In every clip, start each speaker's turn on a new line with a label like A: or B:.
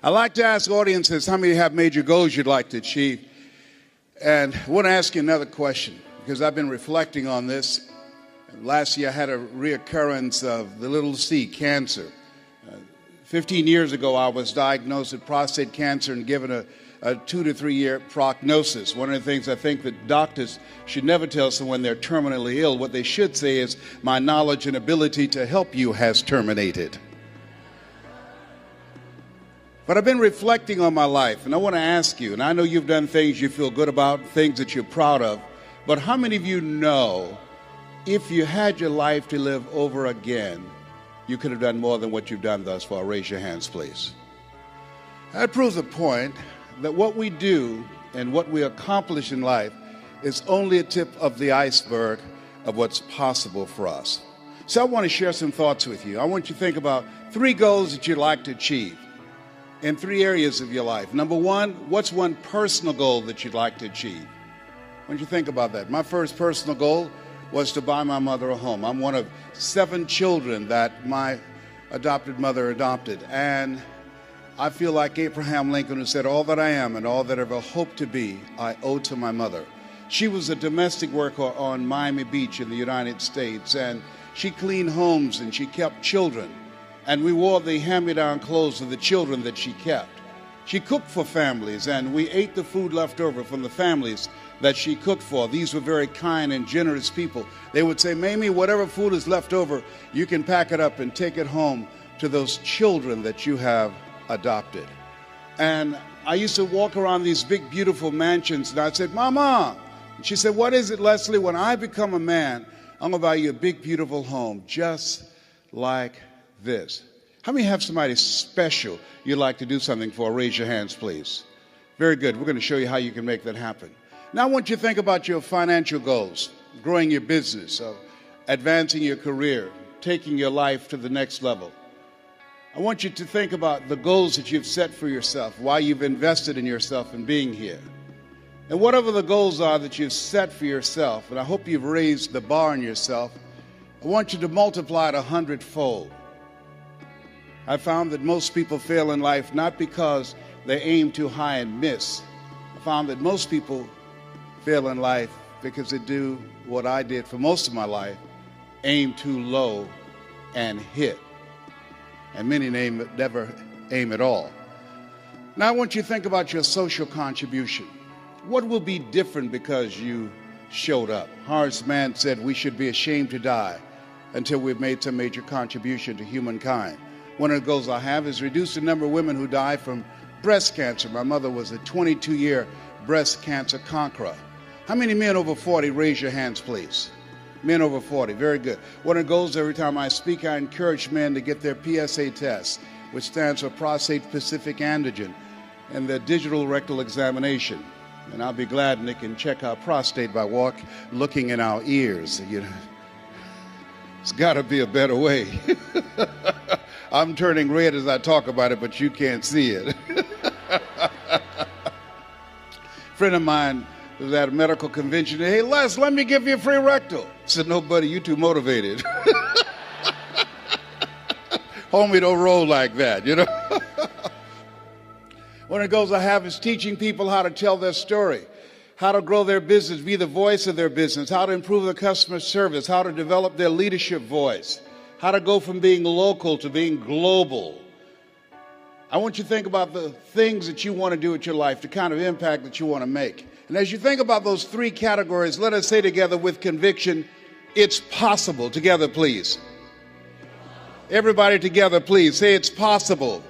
A: I like to ask audiences how many have major goals you'd like to achieve. And I want to ask you another question because I've been reflecting on this. Last year I had a reoccurrence of the little c, cancer. 15 years ago I was diagnosed with prostate cancer and given a 2 to 3 year prognosis. One of the things I think that doctors should never tell someone they're terminally ill. What they should say is, my knowledge and ability to help you has terminated. But I've been reflecting on my life, and I want to ask you, and I know you've done things you feel good about, things that you're proud of, but how many of you know if you had your life to live over again, you could have done more than what you've done thus far? Raise your hands, please. That proves the point that what we do and what we accomplish in life is only a tip of the iceberg of what's possible for us. So I want to share some thoughts with you. I want you to think about 3 goals that you'd like to achieve in 3 areas of your life. Number 1, what's one personal goal that you'd like to achieve? I want you to think about that. My first personal goal was to buy my mother a home. I'm one of 7 children that my adopted mother adopted, and I feel like Abraham Lincoln, who said, all that I am and all that I ever hope to be, I owe to my mother. She was a domestic worker on Miami Beach in the United States, and she cleaned homes and she kept children. And we wore the hand-me-down clothes of the children that she kept. She cooked for families, and we ate the food left over from the families that she cooked for. These were very kind and generous people. They would say, Mamie, whatever food is left over, you can pack it up and take it home to those children that you have adopted. And I used to walk around these big, beautiful mansions, and I'd say, Mama. And she said, what is it, Leslie? When I become a man, I'm going to buy you a big, beautiful home, just like this. How many have somebody special you'd like to do something for? Raise your hands, please. Very good. We're going to show you how you can make that happen. Now I want you to think about your financial goals, growing your business, advancing your career, taking your life to the next level. I want you to think about the goals that you've set for yourself, why you've invested in yourself and being here. And whatever the goals are that you've set for yourself, and I hope you've raised the bar on yourself, I want you to multiply it 100-fold. I found that most people fail in life not because they aim too high and miss. I found that most people fail in life because they do what I did for most of my life, aim too low and hit. And many never aim at all. Now I want you to think about your social contribution. What will be different because you showed up? Horace Mann said we should be ashamed to die until we've made some major contribution to humankind. One of the goals I have is reduce the number of women who die from breast cancer. My mother was a 22-year breast cancer conqueror. How many men over 40? Raise your hands, please. Men over 40, very good. One of the goals every time I speak, I encourage men to get their PSA test, which stands for prostate specific antigen, and their digital rectal examination. And I'll be glad and they can check our prostate by looking in our ears. You know, it's got to be a better way. I'm turning red as I talk about it, but you can't see it. A friend of mine was at a medical convention. Hey, Les, let me give you a free rectal. I said, no, buddy, you too motivated. Homie, don't roll like that, you know. One of the goals I have is teaching people how to tell their story, how to grow their business, be the voice of their business, how to improve the customer service, how to develop their leadership voice, how to go from being local to being global. I want you to think about the things that you want to do with your life, the kind of impact that you want to make. And as you think about those 3 categories, let us say together with conviction, it's possible. Together, please. Everybody together, please. Say it's possible.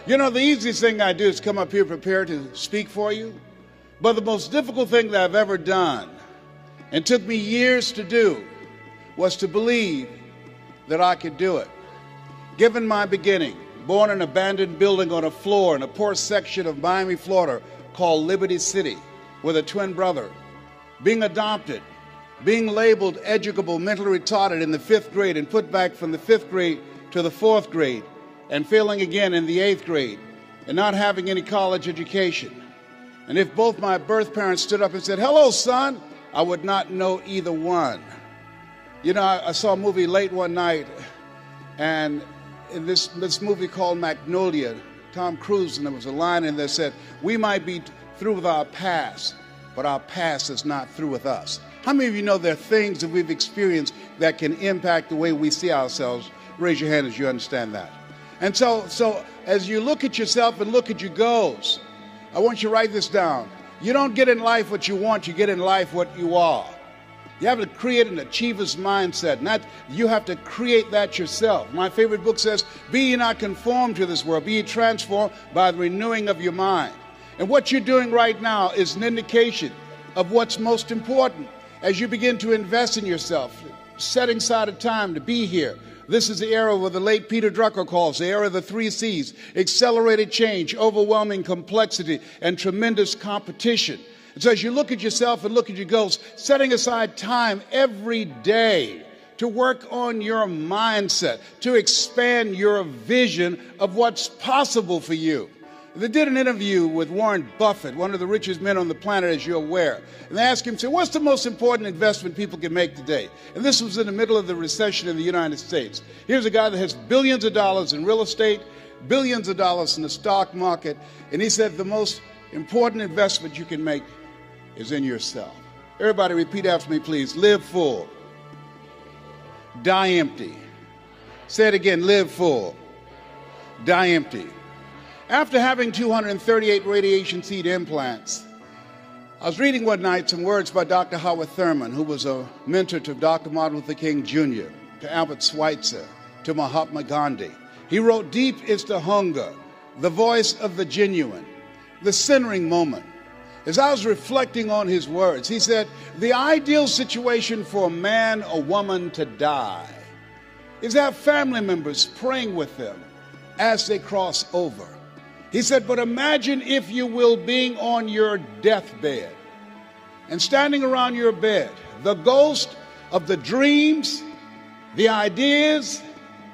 A: You know, the easiest thing I do is come up here prepared to speak for you. But the most difficult thing that I've ever done, and took me years to do, was to believe that I could do it. Given my beginning, born in an abandoned building on a floor in a poor section of Miami, Florida, called Liberty City, with a twin brother, being adopted, being labeled educable, mentally retarded in the 5th grade and put back from the 5th grade to the 4th grade, and failing again in the 8th grade, and not having any college education. And if both my birth parents stood up and said, hello, son, I would not know either one. You know, I saw a movie late one night, and in this movie called Magnolia, Tom Cruise, and there was a line in there that said, we might be through with our past, but our past is not through with us. How many of you know there are things that we've experienced that can impact the way we see ourselves? Raise your hand as you understand that. And so as you look at yourself and look at your goals, I want you to write this down. You don't get in life what you want, you get in life what you are. You have to create an achiever's mindset. Not you have to create that yourself. My favorite book says, be ye not conformed to this world, be ye transformed by the renewing of your mind. And what you're doing right now is an indication of what's most important. As you begin to invest in yourself, setting aside a time to be here. This is the era what the late Peter Drucker calls the era of the 3 C's: accelerated change, overwhelming complexity, and tremendous competition. And so as you look at yourself and look at your goals, setting aside time every day to work on your mindset, to expand your vision of what's possible for you. They did an interview with Warren Buffett, one of the richest men on the planet, as you're aware. And they asked him, say, what's the most important investment people can make today? And this was in the middle of the recession in the United States. Here's a guy that has billions of dollars in real estate, billions of dollars in the stock market. And he said the most important investment you can make is in yourself. Everybody repeat after me, please. Live full. Die empty. Say it again. Live full. Die empty. After having 238 radiation seed implants, I was reading one night some words by Dr. Howard Thurman, who was a mentor to Dr. Martin Luther King Jr., to Albert Schweitzer, to Mahatma Gandhi. He wrote, deep is the hunger, the voice of the genuine, the centering moment. As I was reflecting on his words, he said, the ideal situation for a man or woman to die is to have family members praying with them as they cross over. He said, but imagine, if you will, being on your deathbed and standing around your bed, the ghost of the dreams, the ideas,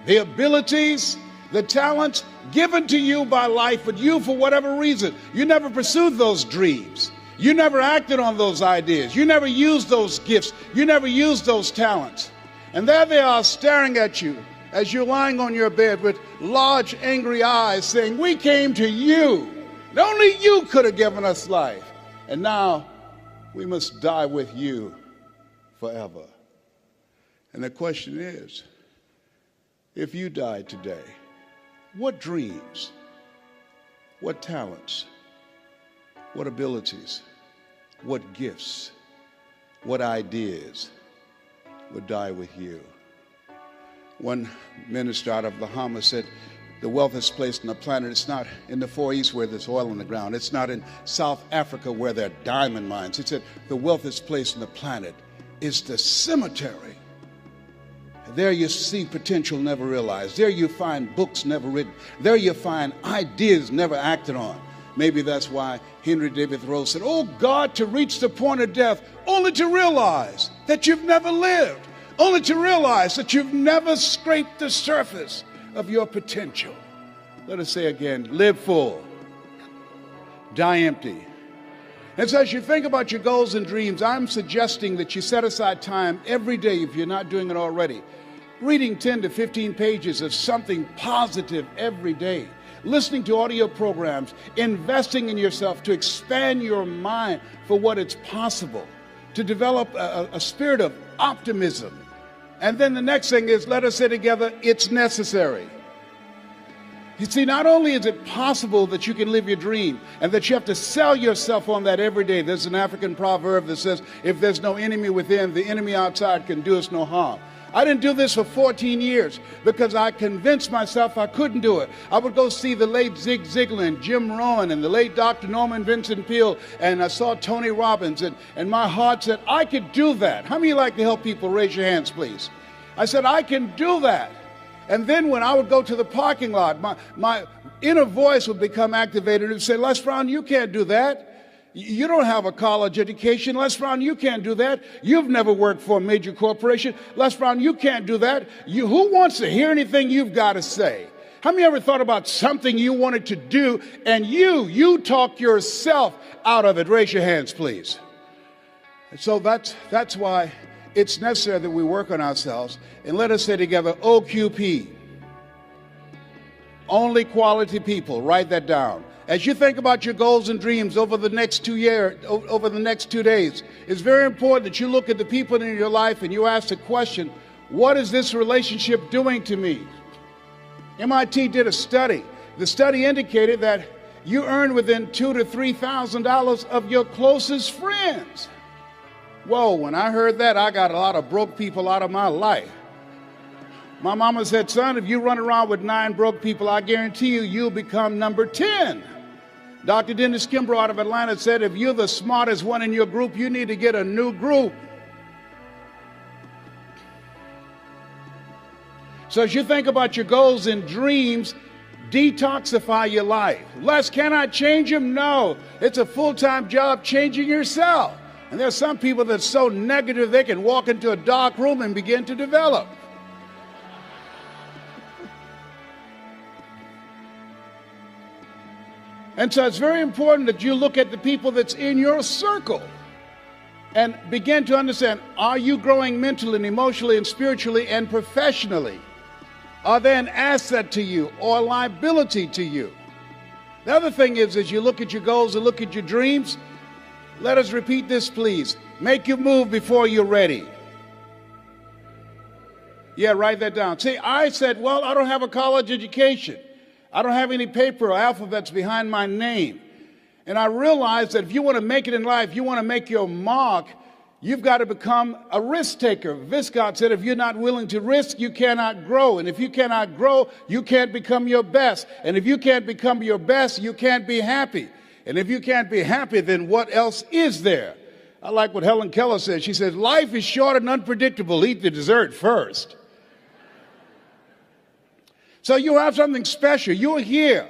A: the abilities, the talents given to you by life, but you, for whatever reason, you never pursued those dreams. You never acted on those ideas. You never used those gifts. You never used those talents. And there they are staring at you as you're lying on your bed with large, angry eyes saying, we came to you. And only you could have given us life. And now we must die with you forever. And the question is, if you died today, what dreams, what talents, what abilities, what gifts, what ideas would die with you? One minister out of Bahama said, the wealthiest place on the planet, it's not in the Far East where there's oil in the ground. It's not in South Africa where there are diamond mines. He said, the wealthiest place on the planet is the cemetery. There you see potential never realized. There you find books never written. There you find ideas never acted on. Maybe that's why Henry David Thoreau said, oh God, to reach the point of death, only to realize that you've never lived. Only to realize that you've never scraped the surface of your potential. Let us say again, live full, die empty. And so as you think about your goals and dreams, I'm suggesting that you set aside time every day, if you're not doing it already, reading 10 to 15 pages of something positive every day, listening to audio programs, investing in yourself to expand your mind for what is possible, to develop a spirit of optimism. And then the next thing is, let us say together, it's necessary. You see, not only is it possible that you can live your dream and that you have to sell yourself on that every day. There's an African proverb that says, if there's no enemy within, the enemy outside can do us no harm. I didn't do this for 14 years because I convinced myself I couldn't do it. I would go see the late Zig Ziglar and Jim Rohn and the late Dr. Norman Vincent Peale, and I saw Tony Robbins, and my heart said, I could do that. How many of you like to help people? Raise your hands, please. I said, I can do that. And then when I would go to the parking lot, my inner voice would become activated and would say, Les Brown, you can't do that. You don't have a college education. Les Brown, you can't do that. You've never worked for a major corporation. Les Brown, you can't do that. Who wants to hear anything you've got to say? How many ever thought about something you wanted to do and you talk yourself out of it? Raise your hands, please. And so that's why it's necessary that we work on ourselves. And let us say together, OQP. Only quality people. Write that down. As you think about your goals and dreams over the next 2 years, over the next 2 days, it's very important that you look at the people in your life and you ask the question, what is this relationship doing to me? MIT did a study. The study indicated that you earn within $2,000 to $3,000 of your closest friends. Whoa, when I heard that, I got a lot of broke people out of my life. My mama said, son, if you run around with 9 broke people, I guarantee you, you'll become number 10. Dr. Dennis Kimbrough out of Atlanta said, if you're the smartest one in your group, you need to get a new group. So as you think about your goals and dreams, detoxify your life. Les, can I change them? No. It's a full-time job changing yourself. And there's some people that's so negative they can walk into a dark room and begin to develop. And so it's very important that you look at the people that's in your circle and begin to understand, are you growing mentally and emotionally and spiritually and professionally? Are they an asset to you or a liability to you? The other thing is, as you look at your goals and look at your dreams, let us repeat this, please. Make your move before you're ready. Yeah, write that down. See, I said, well, I don't have a college education. I don't have any paper or alphabets behind my name. And I realized that if you want to make it in life, you want to make your mark, you've got to become a risk taker. Viscott said, if you're not willing to risk, you cannot grow. And if you cannot grow, you can't become your best. And if you can't become your best, you can't be happy. And if you can't be happy, then what else is there? I like what Helen Keller said. She says, life is short and unpredictable. Eat the dessert first. So you have something special. You're here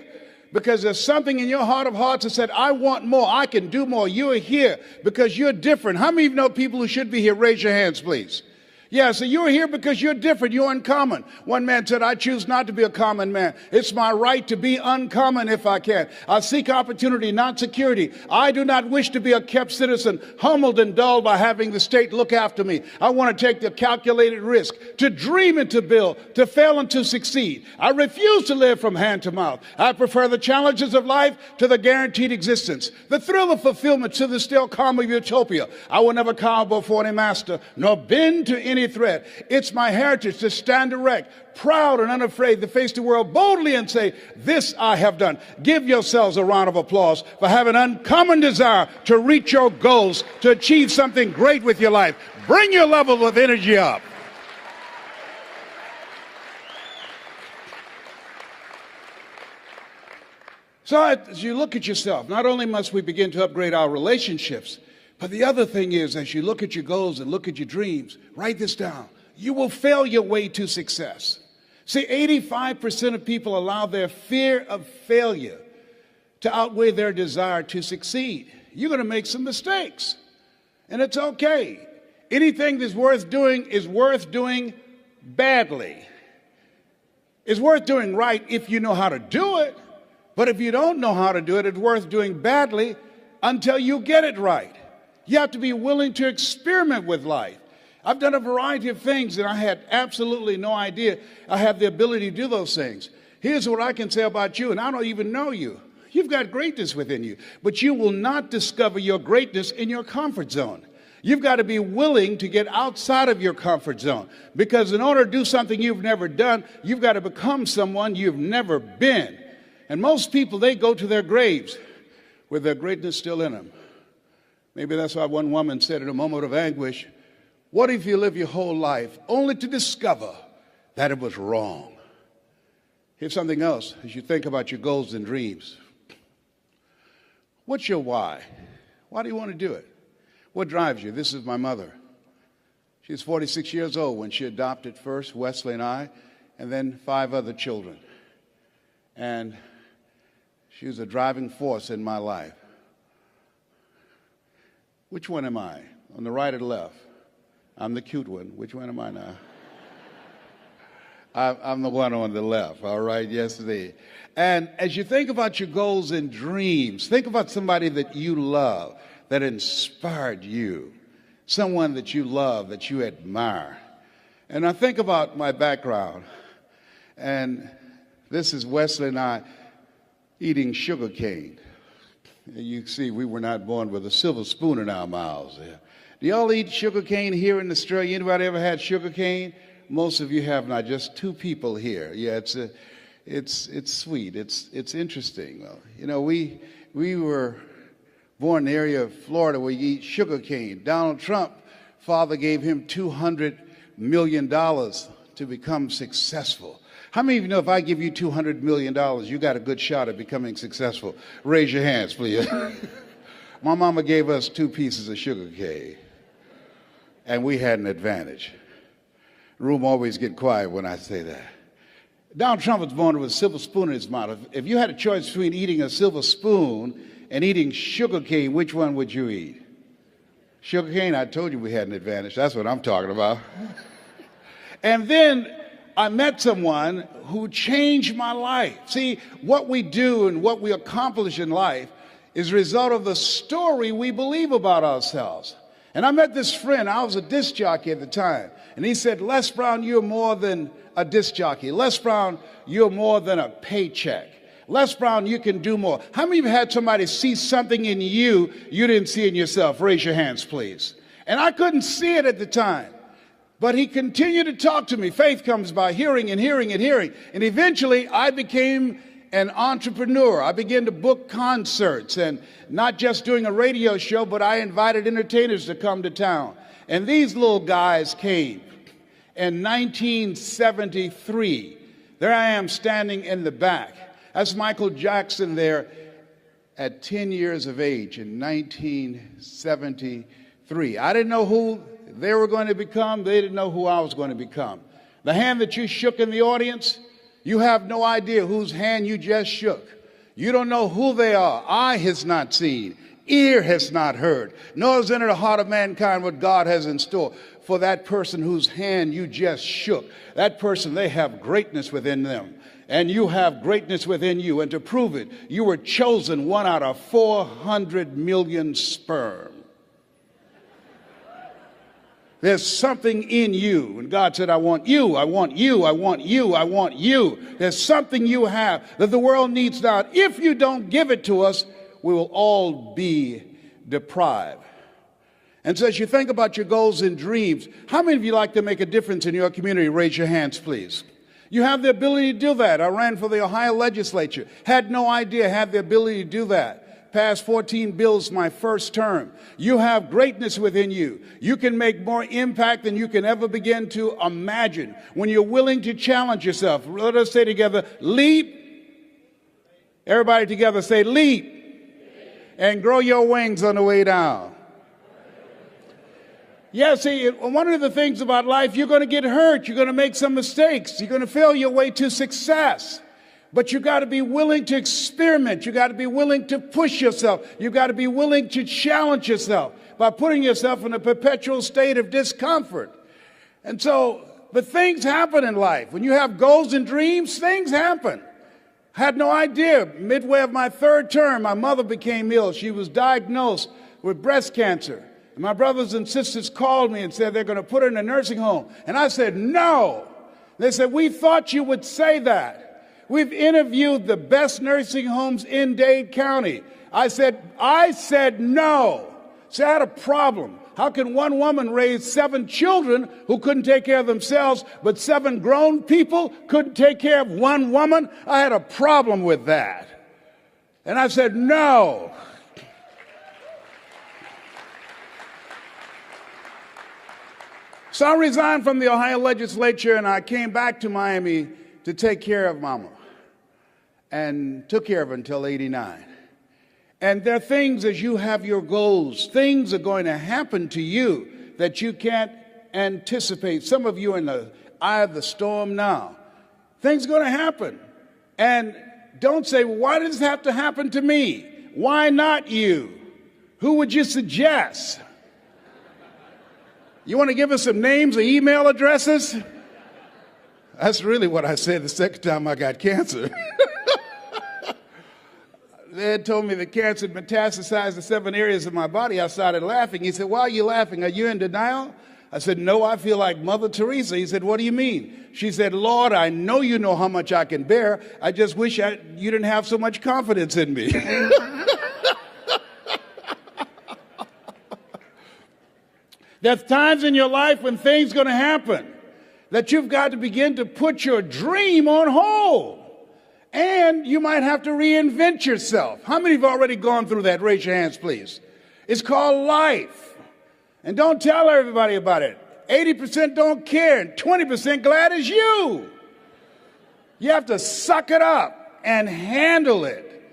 A: because there's something in your heart of hearts that said, I want more. I can do more. You're here because you're different. How many of you know people who should be here? Raise your hands, please. Yeah, so you're here because you're different. You're uncommon. One man said, I choose not to be a common man. It's my right to be uncommon if I can. I seek opportunity, not security. I do not wish to be a kept citizen, humbled and dulled by having the state look after me. I want to take the calculated risk, to dream and to build, to fail and to succeed. I refuse to live from hand to mouth. I prefer the challenges of life to the guaranteed existence, the thrill of fulfillment to the still calm of utopia. I will never cower before any master, nor bend to any threat. It's my heritage to stand erect, proud and unafraid, to face the world boldly and say, this I have done. Give yourselves a round of applause for having an uncommon desire to reach your goals, to achieve something great with your life. Bring your level of energy up. So as you look at yourself, not only must we begin to upgrade our relationships, but the other thing is, as you look at your goals and look at your dreams, write this down. You will fail your way to success. See, 85% of people allow their fear of failure to outweigh their desire to succeed. You're going to make some mistakes, and it's okay. Anything that's worth doing is worth doing badly. It's worth doing right if you know how to do it, but if you don't know how to do it, it's worth doing badly until you get it right. You have to be willing to experiment with life. I've done a variety of things, and I had absolutely no idea I have the ability to do those things. Here's what I can say about you, and I don't even know you. You've got greatness within you, but you will not discover your greatness in your comfort zone. You've got to be willing to get outside of your comfort zone, because in order to do something you've never done, you've got to become someone you've never been. And most people, they go to their graves with their greatness still in them. Maybe that's why one woman said in a moment of anguish, what if you live your whole life only to discover that it was wrong? Here's something else as you think about your goals and dreams. What's your why? Why do you want to do it? What drives you? This is my mother. She was 46 years old when she adopted first Wesley and I, and then 5 other children. And she was a driving force in my life. Which one am I? On the right or the left? I'm the cute one. Which one am I now? I'm the one on the left, all right? Yes, indeed. And as you think about your goals and dreams, think about somebody that you love, that inspired you, someone that you love, that you admire. And I think about my background, and This is Wesley and I eating sugar cane. You see, we were not born with a silver spoon in our mouths. Do y'all eat sugar cane here in Australia? Anybody ever had sugar cane? Most of you have not. Just two people here. Yeah, it's sweet. It's interesting. You know, we were born in the area of Florida where you eat sugar cane. Donald Trump, father gave him $200 million to become successful. How many of you know if I give you $200 million, you got a good shot at becoming successful? Raise your hands, please. My mama gave us 2 pieces of sugar cane, and we had an advantage. The room always get quiet when I say that. Donald Trump was born with a silver spoon in his mouth. If you had a choice between eating a silver spoon and eating sugar cane, which one would you eat? Sugar cane, I told you we had an advantage. That's what I'm talking about. And then I met someone who changed my life. See, what we do and what we accomplish in life is a result of the story we believe about ourselves. And I met this friend. I was a disc jockey at the time. And he said, Les Brown, you're more than a disc jockey. Les Brown, you're more than a paycheck. Les Brown, you can do more. How many of you had somebody see something in you didn't see in yourself? Raise your hands, please. And I couldn't see it at the time. But he continued to talk to me. Faith comes by hearing and hearing and hearing. And eventually I became an entrepreneur. I began to book concerts, and not just doing a radio show, but I invited entertainers to come to town. And these little guys came in 1973. There I am standing in the back. That's Michael Jackson there at 10 years of age in 1973. I didn't know who they were going to become. They didn't know who I was going to become. The hand that you shook in the audience, you have no idea whose hand you just shook. You don't know who they are. Eye has not seen, ear has not heard, nor has entered the heart of mankind what God has in store for that person whose hand you just shook. That person, they have greatness within them, and you have greatness within you. And to prove it, you were chosen 1 out of 400 million sperm. There's something in you. And God said, I want you, I want you, I want you, I want you. There's something you have that the world needs now. If you don't give it to us, we will all be deprived. And so as you think about your goals and dreams, how many of you like to make a difference in your community? Raise your hands, please. You have the ability to do that. I ran for the Ohio legislature. Had no idea I had the ability to do that. Passed 14 bills my first term. You have greatness within you. You can make more impact than you can ever begin to imagine when you're willing to challenge yourself. Let us say together, leap. Everybody together say leap. And grow your wings on the way down. Yeah, see, one of the things about life, you're going to get hurt. You're going to make some mistakes. You're going to fail your way to success. But you got to be willing to experiment. You got to be willing to push yourself. You got to be willing to challenge yourself by putting yourself in a perpetual state of discomfort. And so, but things happen in life. When you have goals and dreams, things happen. I had no idea. Midway of my 3rd term, my mother became ill. She was diagnosed with breast cancer. And my brothers and sisters called me and said they're going to put her in a nursing home. And I said, no. They said, we thought you would say that. We've interviewed the best nursing homes in Dade County. I said no. So I had a problem. How can one woman raise 7 children who couldn't take care of themselves, but 7 grown people couldn't take care of one woman? I had a problem with that. And I said no. So I resigned from the Ohio legislature and I came back to Miami to take care of Mama, and took care of her until 89. And there are things, as you have your goals, things are going to happen to you that you can't anticipate. Some of you are in the eye of the storm now. Things are going to happen. And don't say, well, why does this have to happen to me? Why not you? Who would you suggest? You want to give us some names or email addresses? That's really what I said the second time I got cancer. They had told me the cancer had metastasized to 7 areas of my body. I started laughing. He said, why are you laughing? Are you in denial? I said, no, I feel like Mother Teresa. He said, what do you mean? She said, Lord, I know you know how much I can bear. I just wish you didn't have so much confidence in me. There's times in your life when things are going to happen that you've got to begin to put your dream on hold. And you might have to reinvent yourself. How many have already gone through that? Raise your hands, please. It's called life. And don't tell everybody about it. 80% don't care, and 20% glad it's you. You have to suck it up and handle it.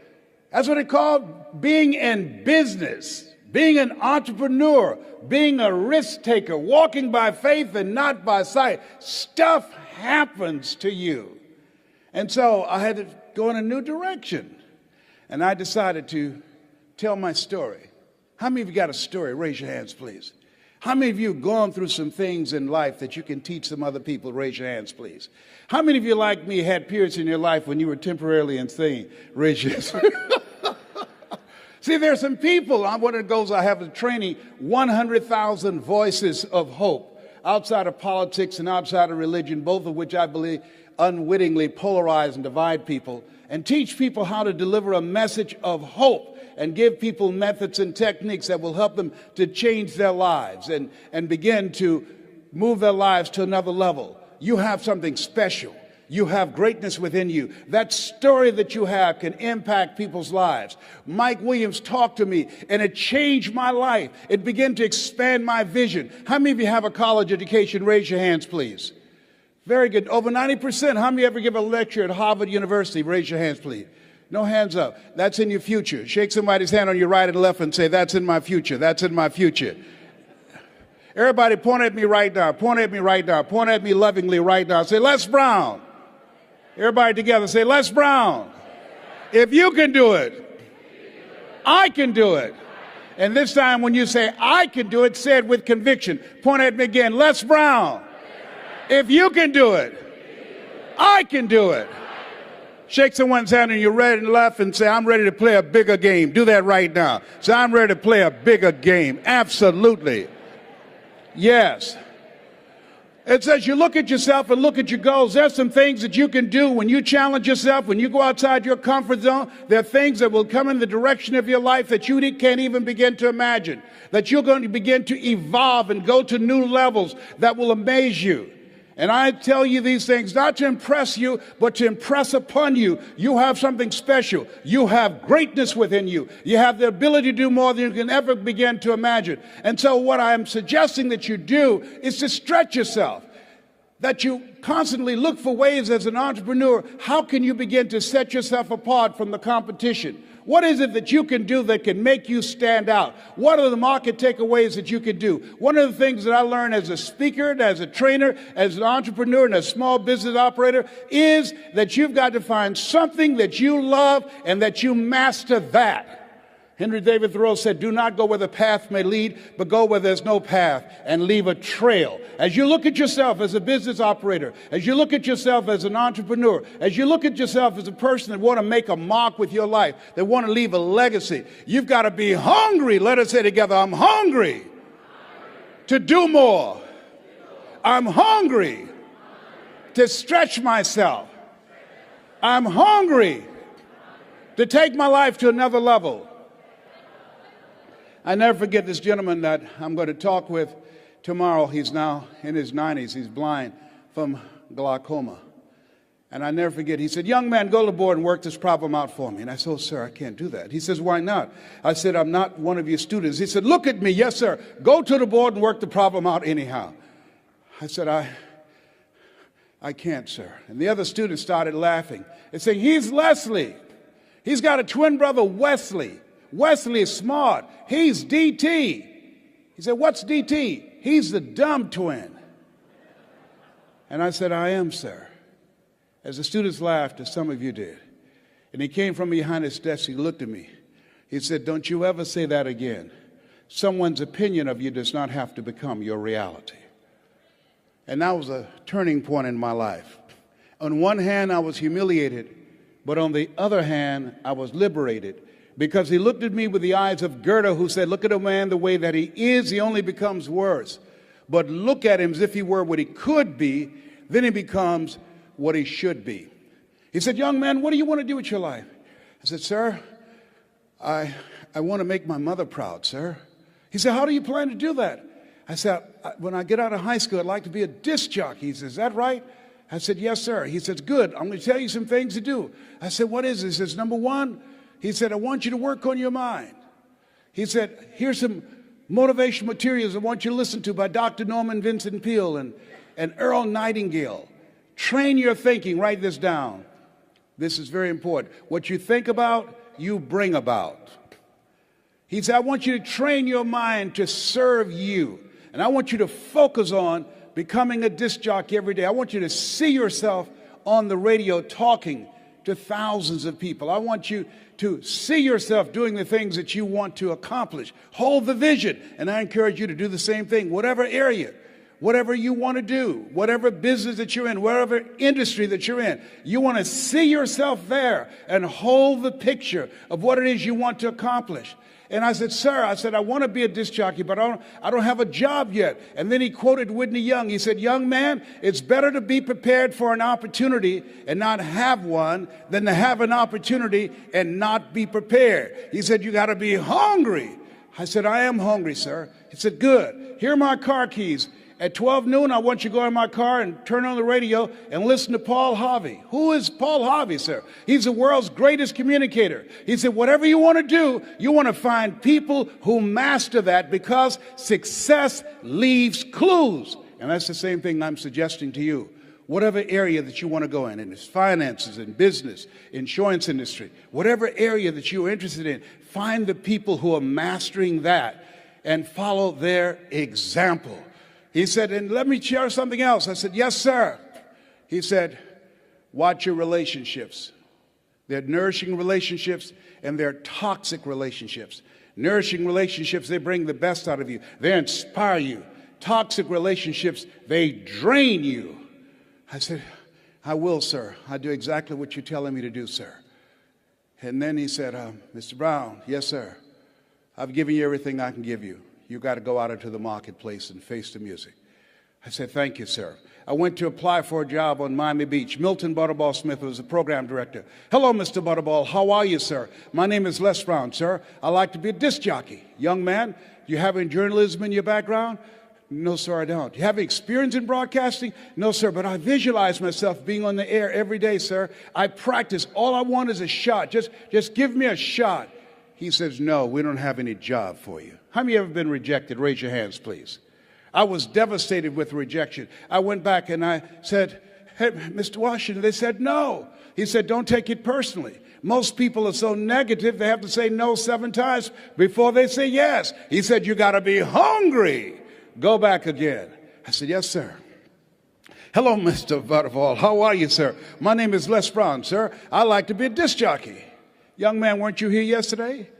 A: That's what they call being in business, being an entrepreneur, being a risk taker, walking by faith and not by sight. Stuff happens to you. And so I had to go in a new direction. And I decided to tell my story. How many of you got a story? Raise your hands, please. How many of you have gone through some things in life that you can teach some other people? Raise your hands, please. How many of you, like me, had periods in your life when you were temporarily insane? Raise your hands. See, there are some people, one of the goals I have is training 100,000 voices of hope outside of politics and outside of religion, both of which I believe unwittingly polarize and divide people, and teach people how to deliver a message of hope and give people methods and techniques that will help them to change their lives and begin to move their lives to another level. You have something special. You have greatness within you. That story that you have can impact people's lives. Mike Williams talked to me, and it changed my life. It began to expand my vision. How many of you have a college education? Raise your hands, please. Very good. Over 90%. How many ever give a lecture at Harvard University? Raise your hands, please. No hands up. That's in your future. Shake somebody's hand on your right and left and say, that's in my future. That's in my future. Everybody point at me right now. Point at me right now. Point at me lovingly right now. Say, Les Brown. Everybody together say, Les Brown. If you can do it, I can do it. And this time when you say, I can do it, say it with conviction. Point at me again. Les Brown. If you can do it, I can do it. Shake someone's hand on your right and left and say, I'm ready to play a bigger game. Do that right now. Say, I'm ready to play a bigger game. Absolutely. Yes. It says you look at yourself and look at your goals. There's some things that you can do when you challenge yourself, when you go outside your comfort zone. There are things that will come in the direction of your life that you can't even begin to imagine, that you're going to begin to evolve and go to new levels that will amaze you. And I tell you these things not to impress you, but to impress upon you. You have something special. You have greatness within you. You have the ability to do more than you can ever begin to imagine. And so what I'm suggesting that you do is to stretch yourself, that you constantly look for ways as an entrepreneur. How can you begin to set yourself apart from the competition? What is it that you can do that can make you stand out? What are the market takeaways that you can do? One of the things that I learned as a speaker, as a trainer, as an entrepreneur, and a small business operator is that you've got to find something that you love and that you master that. Henry David Thoreau said, do not go where the path may lead, but go where there's no path and leave a trail. As you look at yourself as a business operator, as you look at yourself as an entrepreneur, as you look at yourself as a person that want to make a mark with your life, that want to leave a legacy, you've got to be hungry. Let us say together, I'm hungry to do more. I'm hungry to stretch myself. I'm hungry to take my life to another level. I never forget this gentleman that I'm going to talk with tomorrow. He's now in his 90s. He's blind from glaucoma. And I never forget, he said, young man, go to the board and work this problem out for me. And I said, oh, sir, I can't do that. He says, why not? I said, I'm not one of your students. He said, look at me. Yes, sir. Go to the board and work the problem out anyhow. I said, I can't, sir. And the other students started laughing and saying, he's Leslie. He's got a twin brother, Wesley. Wesley is smart. He's DT. He said, what's DT? He's the dumb twin. And I said, I am, sir. As the students laughed, as some of you did. And he came from behind his desk. He looked at me. He said, don't you ever say that again. Someone's opinion of you does not have to become your reality. And that was a turning point in my life. On one hand, I was humiliated, but on the other hand, I was liberated. Because he looked at me with the eyes of Goethe, who said, look at a man the way that he is, he only becomes worse. but look at him as if he were what he could be, then he becomes what he should be. He said, young man, what do you want to do with your life? I said, sir, I want to make my mother proud, sir. He said, how do you plan to do that? I said, when I get out of high school, I'd like to be a disc jockey. He says, is that right? I said, yes, sir. He says, good. I'm going to tell you some things to do. I said, what is it? He says, number one, he said, I want you to work on your mind. He said, here's some motivational materials I want you to listen to by Dr. Norman Vincent Peale and Earl Nightingale. Train your thinking. Write this down. This is very important. What you think about, you bring about. He said, I want you to train your mind to serve you. And I want you to focus on becoming a disc jockey every day. I want you to see yourself on the radio talking to thousands of people. I want you to see yourself doing the things that you want to accomplish. Hold the vision. And I encourage you to do the same thing, whatever area, whatever you want to do, whatever business that you're in, whatever industry that you're in. You want to see yourself there and hold the picture of what it is you want to accomplish. And I said, sir, I want to be a disc jockey, but I don't have a job yet. And then he quoted Whitney Young. He said, young man, it's better to be prepared for an opportunity and not have one than to have an opportunity and not be prepared. He said, you got to be hungry. I said, I am hungry, sir. He said, good. Here are my car keys. At 12 noon, I want you to go in my car and turn on the radio and listen to Paul Harvey. Who is Paul Harvey, sir? He's the world's greatest communicator. He said, whatever you want to do, you want to find people who master that because success leaves clues. And that's the same thing I'm suggesting to you. Whatever area that you want to go in it's finances, in business, insurance industry, whatever area that you're interested in, find the people who are mastering that and follow their example. He said, and let me share something else. I said, yes, sir. He said, watch your relationships. They're nourishing relationships and they're toxic relationships. Nourishing relationships, they bring the best out of you. They inspire you. Toxic relationships, they drain you. I said, I will, sir. I do exactly what you're telling me to do, sir. And then he said, Mr. Brown, yes, sir. I've given you everything I can give you. You got to go out into the marketplace and face the music. I said, thank you, sir. I went to apply for a job on Miami Beach. Milton Butterball Smith was the program director. Hello, Mr. Butterball. How are you, sir? My name is Les Brown, sir. I like to be a disc jockey. Young man, do you have any journalism in your background? No, sir, I don't. Do you have experience in broadcasting? No, sir, but I visualize myself being on the air every day, sir. I practice. All I want is a shot. Just give me a shot. He says, no, we don't have any job for you. How many have ever been rejected? Raise your hands, please. I was devastated with rejection. I went back and I said, hey, Mr. Washington, they said no. He said, don't take it personally. Most people are so negative, they have to say no 7 times before they say yes. He said, you got to be hungry. Go back again. I said, yes, sir. Hello, Mr. Butterball. How are you, sir? My name is Les Brown, sir. I like to be a disc jockey. Young man, weren't you here yesterday?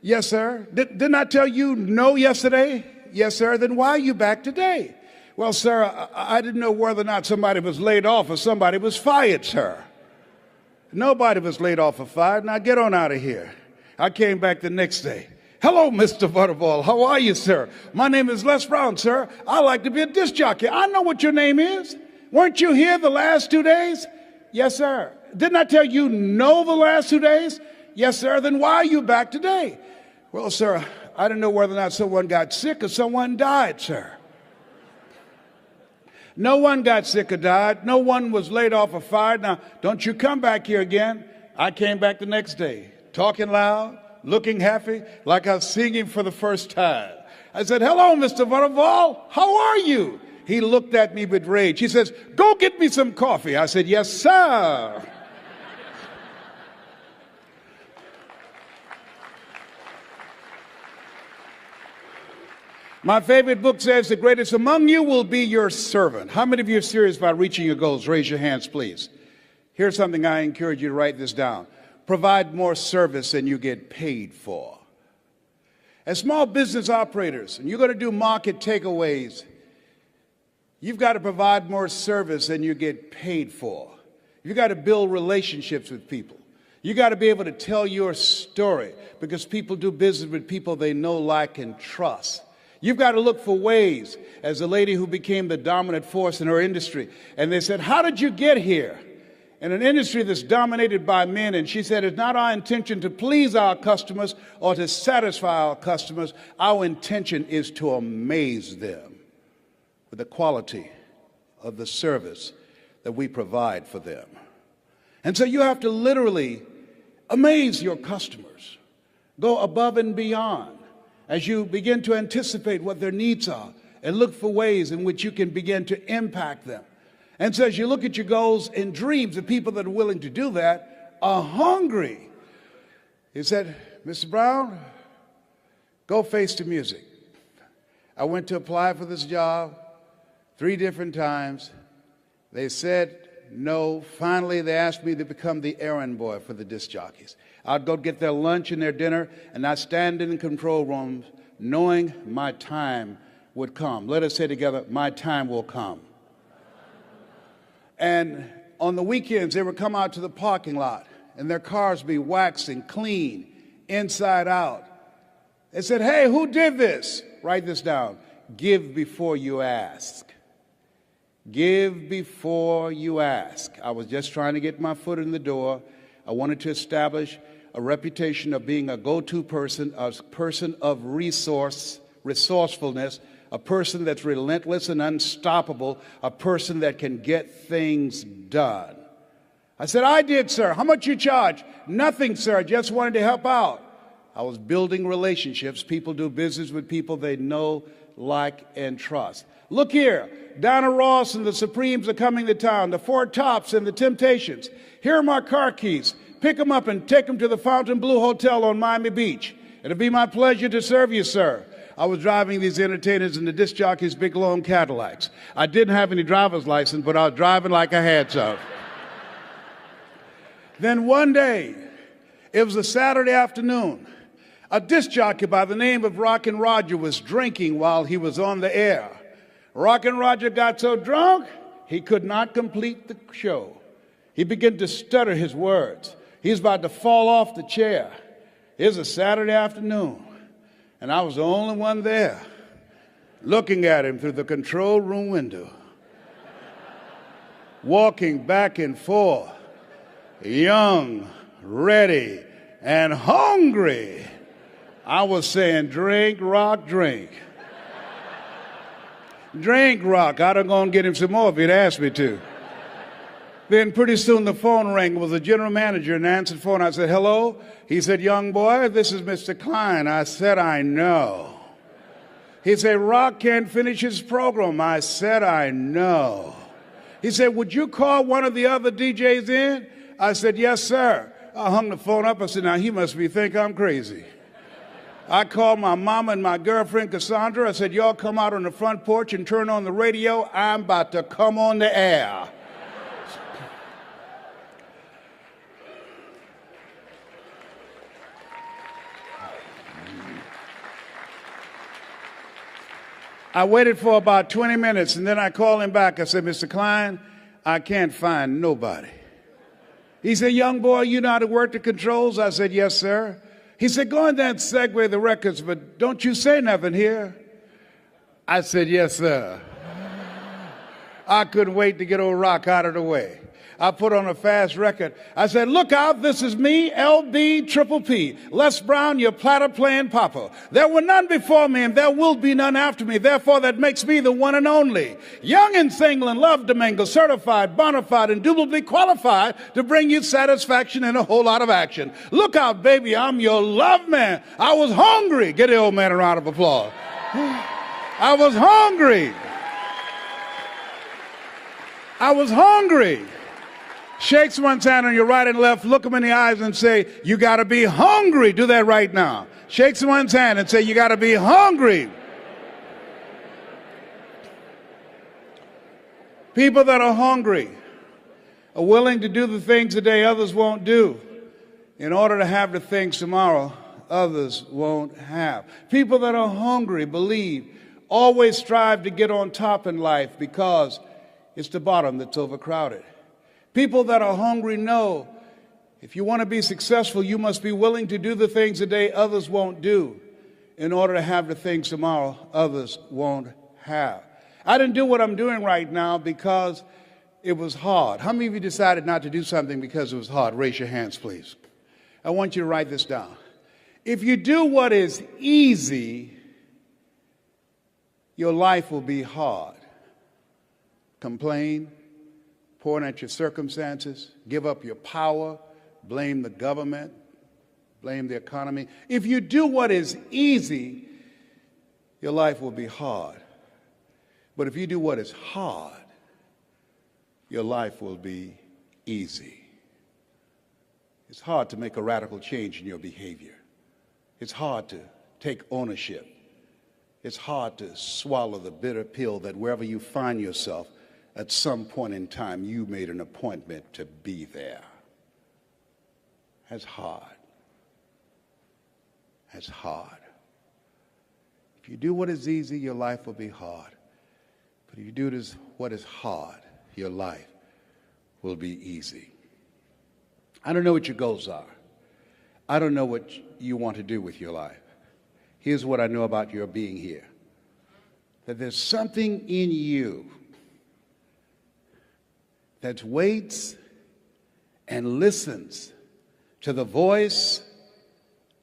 A: Yes, sir. Didn't I tell you no yesterday? Yes, sir. Then why are you back today? Well, sir, I didn't know whether or not somebody was laid off or somebody was fired, sir. Nobody was laid off or fired. Now get on out of here. I came back the next day. Hello, Mr. Butterball. How are you, sir? My name is Les Brown, sir. I like to be a disc jockey. I know what your name is. Weren't you here the last 2 days? Yes, sir. Didn't I tell you no the last 2 days? Yes, sir. Then why are you back today? Well, sir, I don't know whether or not someone got sick or someone died, sir. No one got sick or died. No one was laid off or fired. Now, don't you come back here again. I came back the next day, talking loud, looking happy, like I was singing for the first time. I said, hello, Mr. Butterball. How are you? He looked at me with rage. He says, go get me some coffee. I said, yes, sir. My favorite book says the greatest among you will be your servant. How many of you are serious about reaching your goals? Raise your hands, please. Here's something I encourage you to write this down. Provide more service than you get paid for. As small business operators, and you're going to do market takeaways, you've got to provide more service than you get paid for. You've got to build relationships with people. You got to be able to tell your story because people do business with people they know, like, and trust. You've got to look for ways, as a lady who became the dominant force in her industry. And they said, how did you get here? In an industry that's dominated by men. And she said, it's not our intention to please our customers or to satisfy our customers. Our intention is to amaze them with the quality of the service that we provide for them. And so you have to literally amaze your customers. Go above and beyond as you begin to anticipate what their needs are and look for ways in which you can begin to impact them. And so as you look at your goals and dreams, the people that are willing to do that are hungry. He said, Mr. Brown, go face the music. I went to apply for this job 3 different times. They said no. Finally, they asked me to become the errand boy for the disc jockeys. I'd go get their lunch and their dinner, and I'd stand in the control rooms knowing my time would come. Let us say together, my time will come. And on the weekends, they would come out to the parking lot, and their cars be waxing clean, inside out. They said, hey, who did this? Write this down. Give before you ask. Give before you ask. I was just trying to get my foot in the door. I wanted to establish a reputation of being a go-to person, a person of resourcefulness, a person that's relentless and unstoppable, a person that can get things done. I said, I did, sir. How much you charge? Nothing, sir. I just wanted to help out. I was building relationships. People do business with people they know, like, and trust. Look here. Donna Ross and the Supremes are coming to town. The Four Tops and the Temptations. Here are my car keys. Pick them up and take them to the Fontainebleau Hotel on Miami Beach. It'll be my pleasure to serve you, sir. I was driving these entertainers in the disc jockeys' big, long Cadillacs. I didn't have any driver's license, but I was driving like I had some. Then one day, it was a Saturday afternoon, a disc jockey by the name of Rockin' Roger was drinking while he was on the air. Rockin' Roger got so drunk, he could not complete the show. He began to stutter his words. He was about to fall off the chair. It was a Saturday afternoon, and I was the only one there looking at him through the control room window, walking back and forth, young, ready, and hungry. I was saying, drink, rock, drink. Drink, rock. I'd have gone get him some more if he'd asked me to. Then pretty soon the phone rang. It was the general manager and answered the phone. I said, hello? He said, young boy, this is Mr. Klein. I said, I know. He said, Rock can't finish his program. I said, I know. He said, would you call one of the other DJs in? I said, yes, sir. I hung the phone up. I said, now he must think I'm crazy. I called my mama and my girlfriend, Cassandra. I said, y'all come out on the front porch and turn on the radio. I'm about to come on the air. I waited for about 20 minutes, and then I called him back. I said, Mr. Klein, I can't find nobody. He said, young boy, you know how to work the controls? I said, yes, sir. He said, go in there and segue the records, but don't you say nothing here. I said, yes, sir. I couldn't wait to get old Rock out of the way. I put on a fast record. I said, look out, this is me, LB Triple P, Les Brown, your platter playing papa. There were none before me, and there will be none after me. Therefore, that makes me the one and only. Young and single and love to mingle, certified, bona fide, indubitably qualified to bring you satisfaction and a whole lot of action. Look out, baby, I'm your love man. I was hungry. Get the old man a round of applause. I was hungry. I was hungry. Shake someone's hand on your right and left, look them in the eyes and say, you got to be hungry. Do that right now. Shake someone's hand and say, you got to be hungry. People that are hungry are willing to do the things today others won't do in order to have the things tomorrow others won't have. People that are hungry believe, always strive to get on top in life because it's the bottom that's overcrowded. People that are hungry know if you want to be successful, you must be willing to do the things today others won't do in order to have the things tomorrow others won't have. I didn't do what I'm doing right now because it was hard. How many of you decided not to do something because it was hard? Raise your hands, please. I want you to write this down. If you do what is easy, your life will be hard. Complain, point at your circumstances, give up your power, blame the government, blame the economy. If you do what is easy, your life will be hard. But if you do what is hard, your life will be easy. It's hard to make a radical change in your behavior. It's hard to take ownership. It's hard to swallow the bitter pill that wherever you find yourself, at some point in time, you made an appointment to be there. That's hard. That's hard. If you do what is easy, your life will be hard. But if you do what is hard, your life will be easy. I don't know what your goals are. I don't know what you want to do with your life. Here's what I know about your being here. That there's something in you that waits and listens to the voice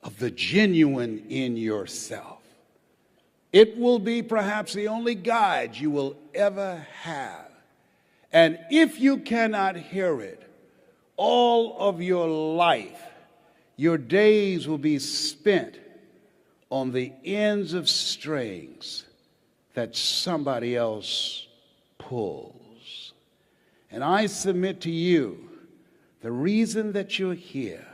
A: of the genuine in yourself. It will be perhaps the only guide you will ever have. And if you cannot hear it, all of your life, your days will be spent on the ends of strings that somebody else pulls. And I submit to you, the reason that you're here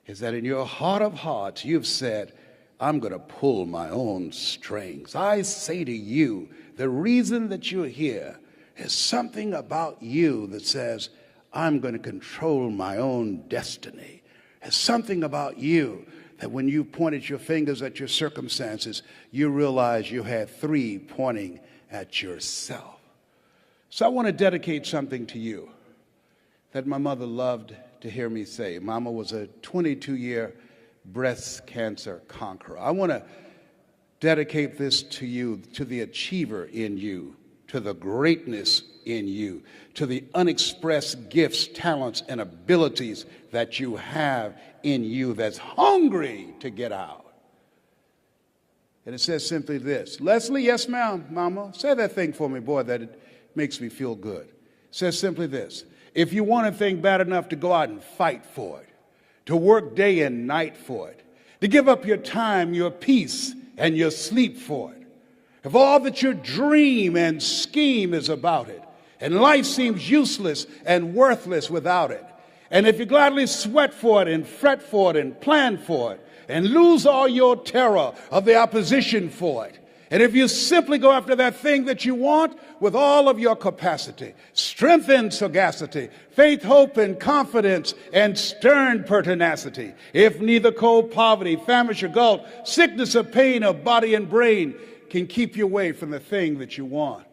A: is that in your heart of hearts, you've said, I'm going to pull my own strings. I say to you, the reason that you're here is something about you that says, I'm going to control my own destiny. There's something about you that when you pointed your fingers at your circumstances, you realized you had three pointing at yourself. So I want to dedicate something to you that my mother loved to hear me say. Mama was a 22-year breast cancer conqueror. I want to dedicate this to you, to the achiever in you, to the greatness in you, to the unexpressed gifts, talents, and abilities that you have in you that's hungry to get out. And it says simply this. Leslie, yes, ma'am, Mama. Say that thing for me, boy, that it makes me feel good. It says simply this. If you want a thing bad enough to go out and fight for it, to work day and night for it, to give up your time, your peace, and your sleep for it, if all that your dream and scheme is about it, and life seems useless and worthless without it, and if you gladly sweat for it and fret for it and plan for it, and lose all your terror of the opposition for it, and if you simply go after that thing that you want with all of your capacity, strength and sagacity, faith, hope, and confidence, and stern pertinacity, if neither cold poverty, famish or gulf, sickness or pain of body and brain can keep you away from the thing that you want,